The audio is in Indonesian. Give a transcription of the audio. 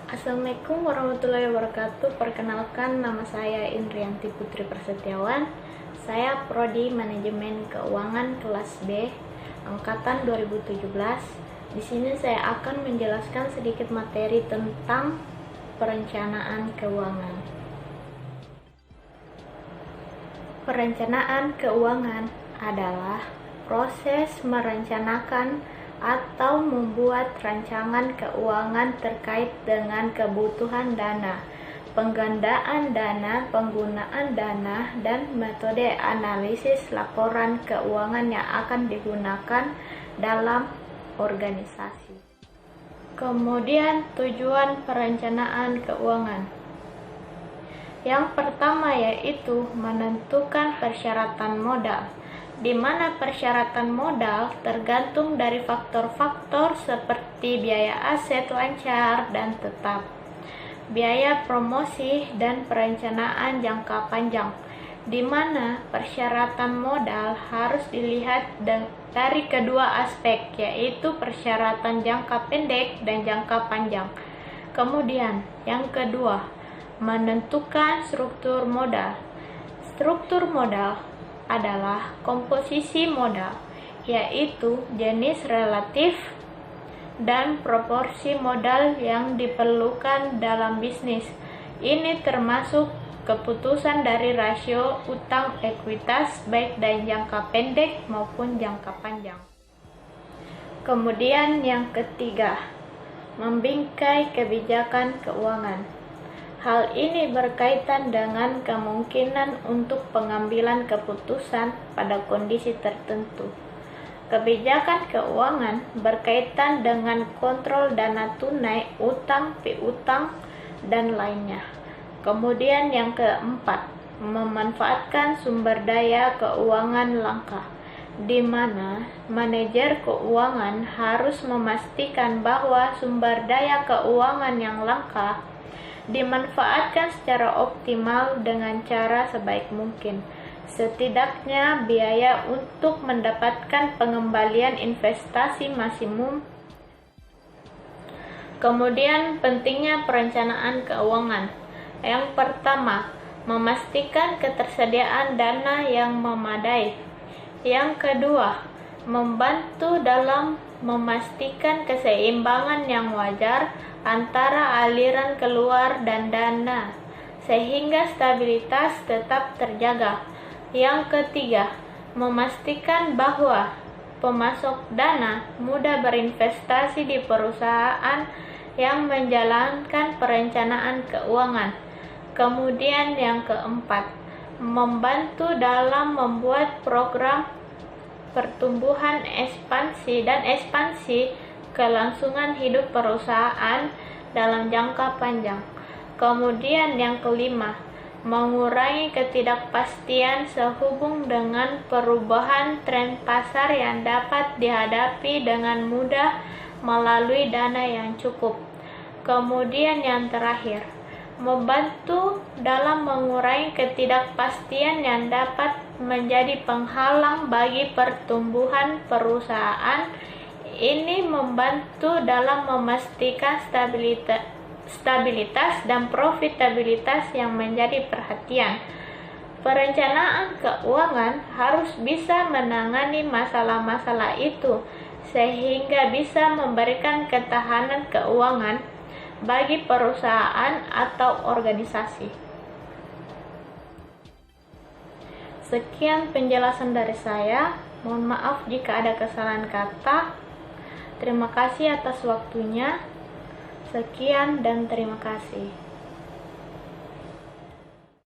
Assalamualaikum warahmatullahi wabarakatuh. Perkenalkan, nama saya Indrianti Putri Prasetyawan. Saya Prodi Manajemen Keuangan kelas B angkatan 2017. Di sini saya akan menjelaskan sedikit materi tentang perencanaan keuangan. Perencanaan keuangan adalah proses merencanakan atau membuat rancangan keuangan terkait dengan kebutuhan dana, penggandaan dana, penggunaan dana, dan metode analisis laporan keuangan yang akan digunakan dalam organisasi. Kemudian tujuan perencanaan keuangan. Yang pertama yaitu menentukan persyaratan modal, di mana persyaratan modal tergantung dari faktor-faktor seperti biaya aset lancar dan tetap, biaya promosi, dan perencanaan jangka panjang, di mana persyaratan modal harus dilihat dari kedua aspek, yaitu persyaratan jangka pendek dan jangka panjang. Kemudian, yang kedua, menentukan struktur modal. Struktur modal adalah komposisi modal, yaitu jenis relatif dan proporsi modal yang diperlukan dalam bisnis. Ini termasuk keputusan dari rasio utang ekuitas baik dari jangka pendek maupun jangka panjang. Kemudian yang ketiga, membingkai kebijakan keuangan. Hal ini berkaitan dengan kemungkinan untuk pengambilan keputusan pada kondisi tertentu. Kebijakan keuangan berkaitan dengan kontrol dana tunai, utang, piutang, dan lainnya. Kemudian yang keempat, memanfaatkan sumber daya keuangan langka, di mana manajer keuangan harus memastikan bahwa sumber daya keuangan yang langka dimanfaatkan secara optimal dengan cara sebaik mungkin. Setidaknya biaya untuk mendapatkan pengembalian investasi maksimum. Kemudian pentingnya perencanaan keuangan. Yang pertama, memastikan ketersediaan dana yang memadai. Yang kedua, membantu dalam memastikan keseimbangan yang wajar antara aliran keluar dan dana, sehingga stabilitas tetap terjaga. Yang ketiga, memastikan bahwa pemasok dana mudah berinvestasi di perusahaan yang menjalankan perencanaan keuangan. Kemudian yang keempat, membantu dalam membuat program pertumbuhan ekspansi kelangsungan hidup perusahaan dalam jangka panjang. Kemudian yang kelima, mengurangi ketidakpastian sehubung dengan perubahan tren pasar yang dapat dihadapi dengan mudah melalui dana yang cukup. Kemudian yang terakhir, membantu dalam mengurangi ketidakpastian yang dapat menjadi penghalang bagi pertumbuhan perusahaan. Ini membantu dalam memastikan stabilitas dan profitabilitas yang menjadi perhatian. Perencanaan keuangan harus bisa menangani masalah-masalah itu, sehingga bisa memberikan ketahanan keuangan bagi perusahaan atau organisasi. Sekian penjelasan dari saya. Mohon maaf jika ada kesalahan kata. Terima kasih atas waktunya. Sekian dan terima kasih.